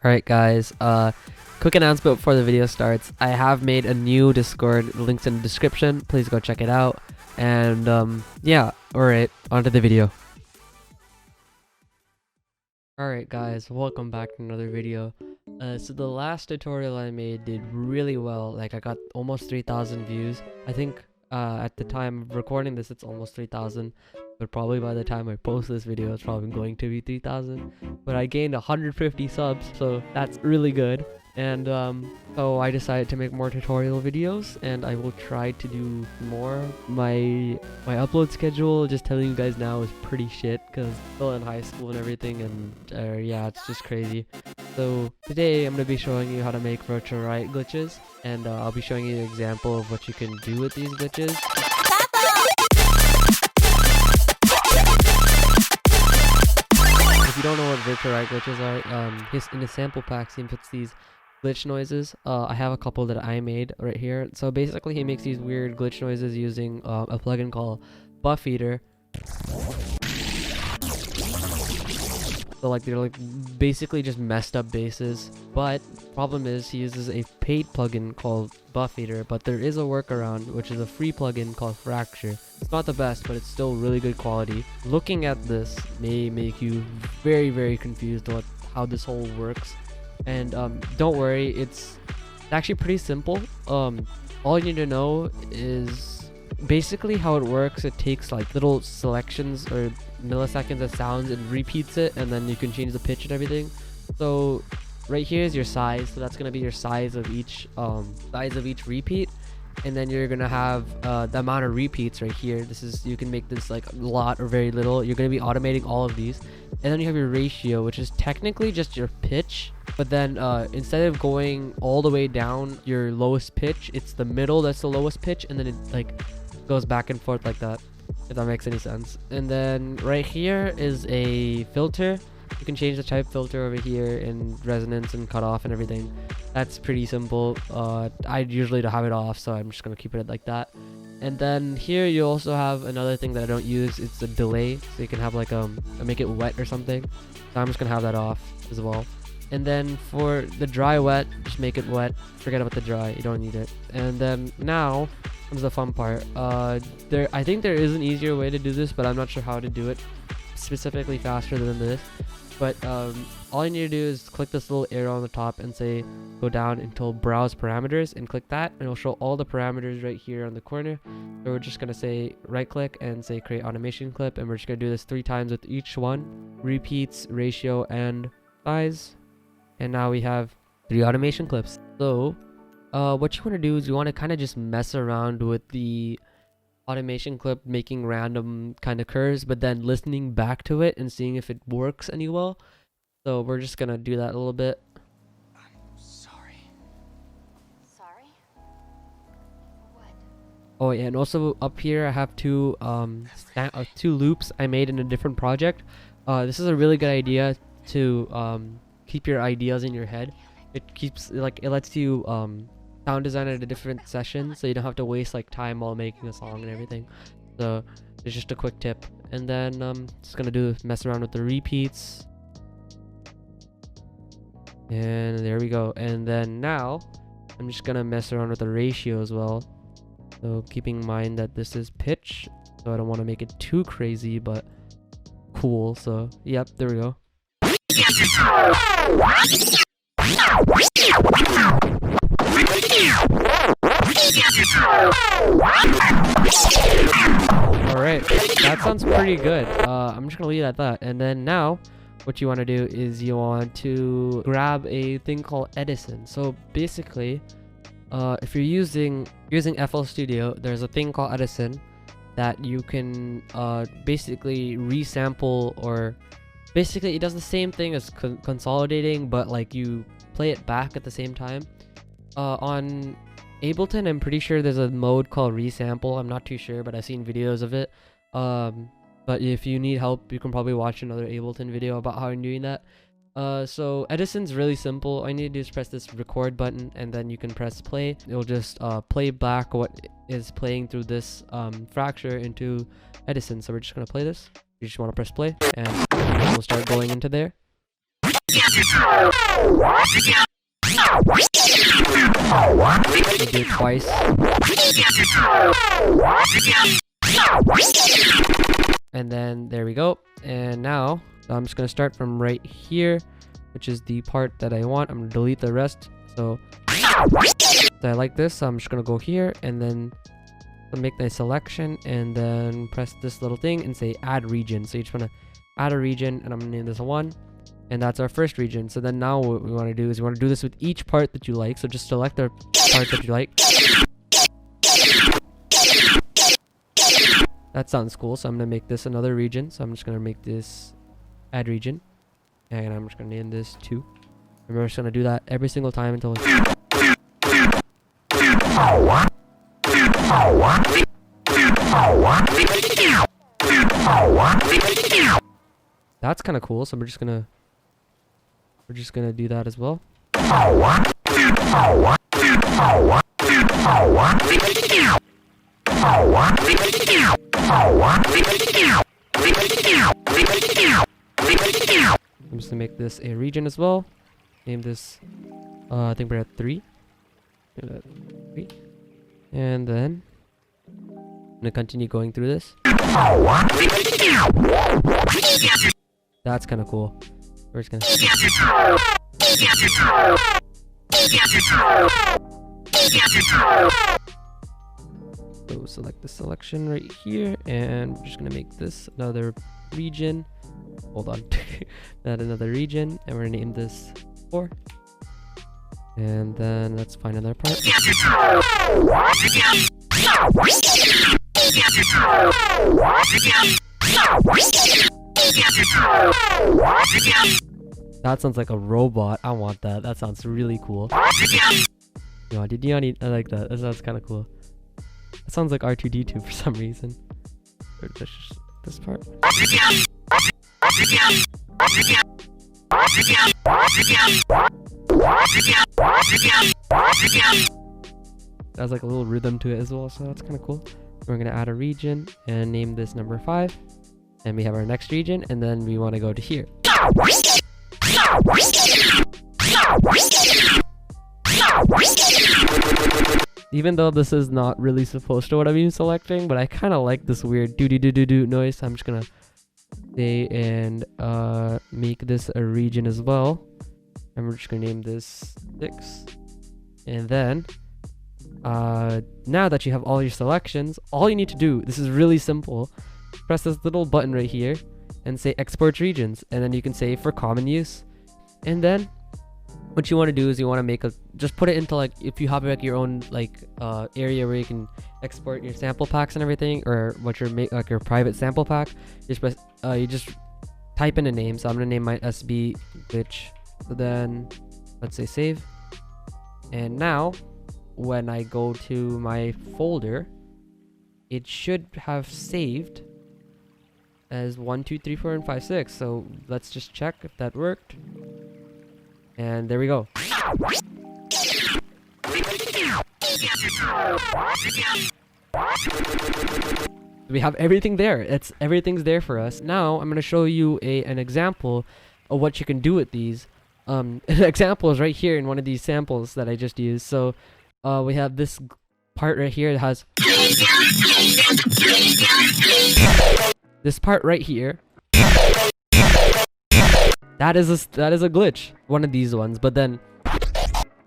Alright guys, quick announcement before the video starts. I have made a new Discord, links in the description, please go check it out. And yeah, alright, onto the video. Alright guys, welcome back to another video. So the last tutorial I made did really well, like I got almost 3,000 views. I think at the time of recording this it's almost 3,000, but probably by the time I post this video it's probably going to be 3,000. But I gained 150 subs, so that's really good. And so I decided to make more tutorial videos, and I will try to do more. My upload schedule, just telling you guys now, is pretty shit because I'm still in high school and everything, and yeah, it's just crazy. So today I'm going to be showing you how to make virtual Riot glitches, and I'll be showing you an example of what you can do with these glitches. If you don't know what virtual Riot glitches are, in the sample pack, he puts these glitch noises. I have a couple that I made right here. So basically he makes these weird glitch noises using a plugin called Buff Eater. So like they're like basically just messed up basses, but problem is he uses a paid plugin called Buff Eater, but there is a workaround which is a free plugin called Fracture. It's not the best, but it's still really good quality. Looking at this may make you very confused on how this whole works. And don't worry, it's actually pretty simple. All you need to know is basically how it works. It takes like little selections or milliseconds of sounds and repeats it, and then you can change the pitch and everything. So right here is your size, so that's gonna be your size of each repeat. And then you're gonna have the amount of repeats right here. This is, you can make this like a lot or very little. You're gonna be automating all of these. And then you have your ratio, which is technically just your pitch, but then instead of going all the way down your lowest pitch, it's the middle that's the lowest pitch, and then it like goes back and forth like that, if that makes any sense. And then right here is a filter. You can change the type filter over here in resonance and cutoff and everything. That's pretty simple. I usually don't have it off, so I'm just gonna keep it like that. And then here you also have another thing that I don't use. It's a delay, so you can have like make it wet or something. So I'm just gonna have that off as well. And then for the dry wet, just make it wet. Forget about the dry, you don't need it. And then now comes the fun part. I think there is an easier way to do this, but I'm not sure how to do it specifically faster than this. But all you need to do is click this little arrow on the top and say go down until browse parameters, and click that, and it'll show all the parameters right here on the corner. So we're just gonna say right click and say create automation clip, and we're just gonna do this 3 times with each one: repeats, ratio, and size. And now we have 3 automation clips. So what you want to do is you want to kind of just mess around with the automation clip, making random kind of curves, but then listening back to it and seeing if it works any well. So we're just gonna do that a little bit. I'm sorry. Sorry? What? Oh yeah, and also up here I have two loops I made in a different project. This is a really good idea to keep your ideas in your head. It lets you sound design at a different session, so you don't have to waste like time while making a song and everything. So it's just a quick tip. And then just gonna mess around with the repeats, and there we go. And then now I'm just gonna mess around with the ratio as well, so keeping in mind that this is pitch, so I don't want to make it too crazy but cool. So yep, there we go. Alright, that sounds pretty good. I'm just gonna leave it at that. And then now what you want to do is you want to grab a thing called Edison. So basically if you're using FL Studio, there's a thing called Edison that you can basically resample, or basically it does the same thing as consolidating, but like you play it back at the same time. On Ableton, I'm pretty sure there's a mode called resample. I'm not too sure, but I've seen videos of it. But if you need help, you can probably watch another Ableton video about how I'm doing that. So Edison's really simple. All you need to do is press this record button, and then you can press play. It'll just play back what is playing through this fracture into Edison. So we're just gonna play this. You just want to press play, and we'll start going into there. Do it twice. And then there we go. And now I'm just gonna start from right here, which is the part that I want. I'm gonna delete the rest. So I like this, so I'm just gonna go here and then make my selection and then press this little thing and say add region. So you just want to add a region, and I'm gonna name this 1, and that's our first region. So then now what we want to do is we want to do this with each part that you like. So just select the part that you like. That sounds cool. So I'm gonna make this another region. So I'm just gonna make this add region, and I'm just gonna name this 2. And we're just gonna do that every single time until that's kind of cool. So we're just gonna do that as well. I'm just gonna make this a region as well. Name this I think we're at 3. And then I'm gonna continue going through this. That's kind of cool. We're just gonna so select the selection right here, and we're just gonna make this another region. Hold on. Add another region, and we're gonna name this 4. And then let's find another part. That sounds like a robot. I want that. That sounds really cool. I like that. That sounds kind of cool. That sounds like R2D2 for some reason. Or just this part. Has like a little rhythm to it as well, so that's kind of cool. We're gonna add a region and name this number 5, and we have our next region, and then we want to go to here. Even though this is not really supposed to what I'm selecting, but I kind of like this weird do noise. I'm just gonna say and make this a region as well, and we're just gonna name this 6. And then now that you have all your selections, all you need to do, this is really simple, press this little button right here and say export regions, and then you can say for common use. And then what you want to do is you want to make just put it into, like, if you have like your own like area where you can export your sample packs and everything, or what your like your private sample pack, you just type in a name. So I'm gonna name mine SB glitch. So then let's say save, and now when I go to my folder, it should have saved as 1 2 3 4 and 5 6. So let's just check if that worked. And there we go. We have everything there. Everything's there for us. Now I'm going to show you an example of what you can do with these. An example is right here in one of these samples that I just used. So we have this part right here that has this part right here. That is a glitch, one of these ones. But then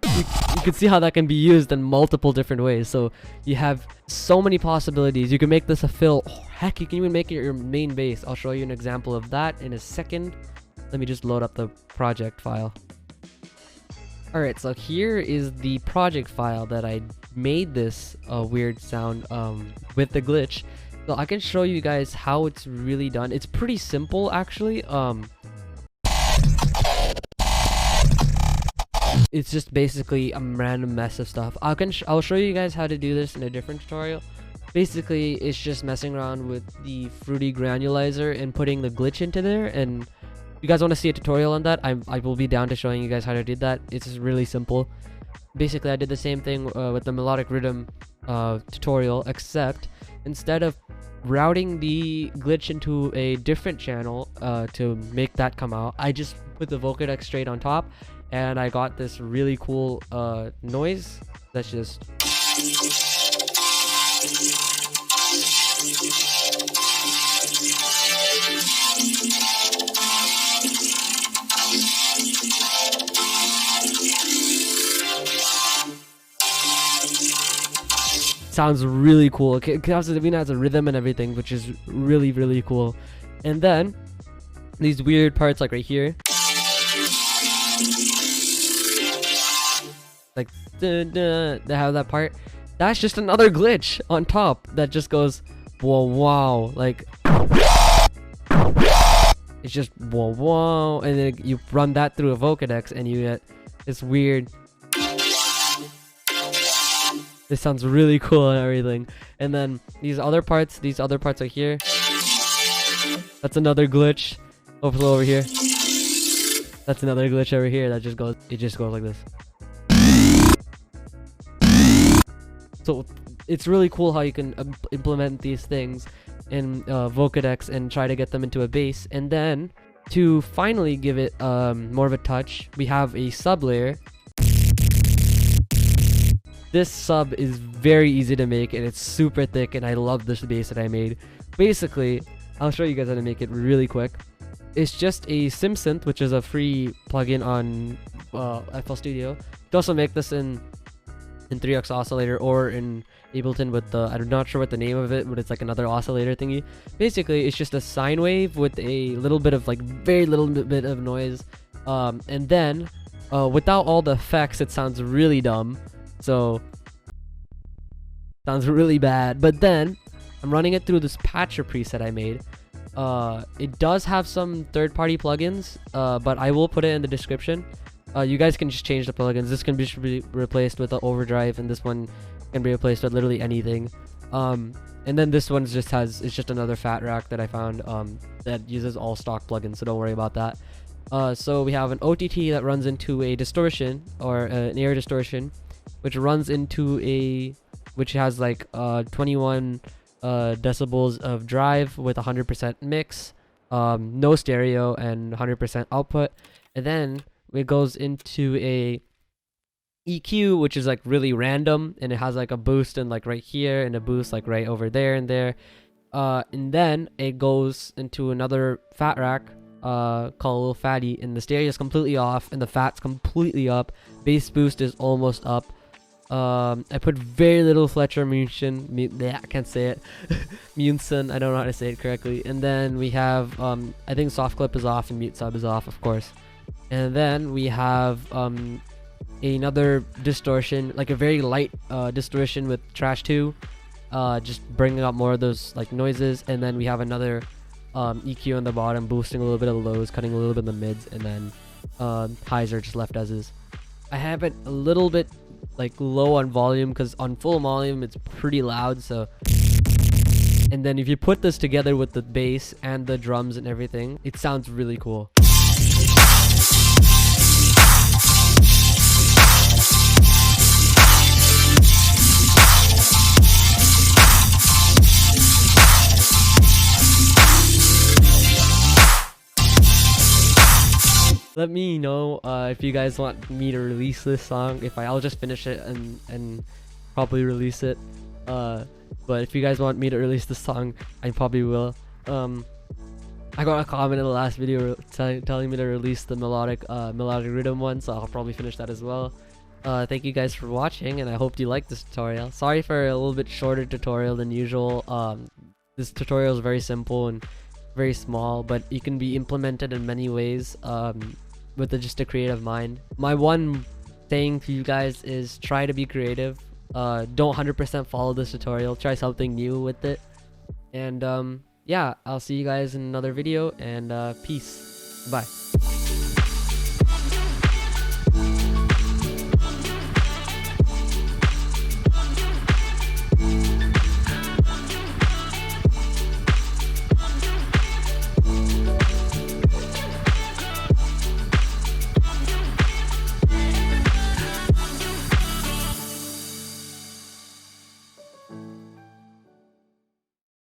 you can see how that can be used in multiple different ways. So you have so many possibilities. You can make this a fill. Oh, heck, you can even make it your main base. I'll show you an example of that in a second. Let me just load up the project file. Alright, so here is the project file that I made this weird sound with the glitch. So I can show you guys how it's really done. It's pretty simple, actually. It's just basically a random mess of stuff. I'll show you guys how to do this in a different tutorial. Basically, it's just messing around with the fruity granulizer and putting the glitch into there. And if you guys want to see a tutorial on that, I will be down to showing you guys how to do that. It's just really simple. Basically, I did the same thing with the melodic rhythm tutorial, except instead of routing the glitch into a different channel to make that come out, I just put the Vocodex straight on top, and I got this really cool noise that's just sounds really cool. It even has a rhythm and everything, which is really, really cool. And then these weird parts like right here, like they have that part. That's just another glitch on top that just goes whoa, wow, like it's just whoa, wow, and then you run that through a Vocodex and you get this weird. This sounds really cool and everything. And then these other parts are here. That's another glitch. Over here. That's another glitch over here that just goes, it just goes like this. So it's really cool how you can implement these things in Vocodex and try to get them into a bass. And then to finally give it more of a touch, we have a sub layer. This sub is very easy to make and it's super thick, and I love this bass that I made. Basically, I'll show you guys how to make it really quick. It's just a SimSynth, which is a free plugin on FL Studio. You can also make this in 3x oscillator or in Ableton with the, I'm not sure what the name of it, but it's like another oscillator thingy. Basically, it's just a sine wave with a little bit of like very little bit of noise, and then without all the effects, it sounds really dumb. So sounds really bad. But then I'm running it through this patcher preset I made. It does have some third-party plugins, but I will put it in the description. You guys can just change the plugins. This can be replaced with the overdrive, and this one can be replaced with literally anything. And then this one just has, it's just another fat rack that I found that uses all stock plugins, so don't worry about that. So we have an OTT that runs into a distortion, or an air distortion, which runs into a, which has like 21 decibels of drive with 100% mix, no stereo, and 100% output. And then it goes into a EQ, which is like really random, and it has like a boost and like right here, and a boost like right over there and there. And then it goes into another fat rack called Lil Fatty, and the stereo is completely off and the fat's completely up. Bass boost is almost up. I put very little Fletcher Munson, I can't say it. Munson, I don't know how to say it correctly. And then we have I think soft clip is off and mute sub is off, of course. And then we have another distortion, like a very light distortion with Trash 2, just bringing up more of those like noises. And then we have another EQ on the bottom, boosting a little bit of the lows, cutting a little bit of the mids, and then highs are just left as is. I have it a little bit like low on volume because on full volume it's pretty loud. So, and then if you put this together with the bass and the drums and everything, it sounds really cool. Let me know if you guys want me to release this song. I'll just finish it and probably release it. But if you guys want me to release this song, I probably will. I got a comment in the last video telling me to release the melodic rhythm one, so I'll probably finish that as well. Thank you guys for watching, and I hope you liked this tutorial. Sorry for a little bit shorter tutorial than usual. This tutorial is very simple and very small, but it can be implemented in many ways with just a creative mind. My one thing to you guys is try to be creative. Don't 100% follow this tutorial. Try something new with it. And yeah, I'll see you guys in another video, and peace. Bye.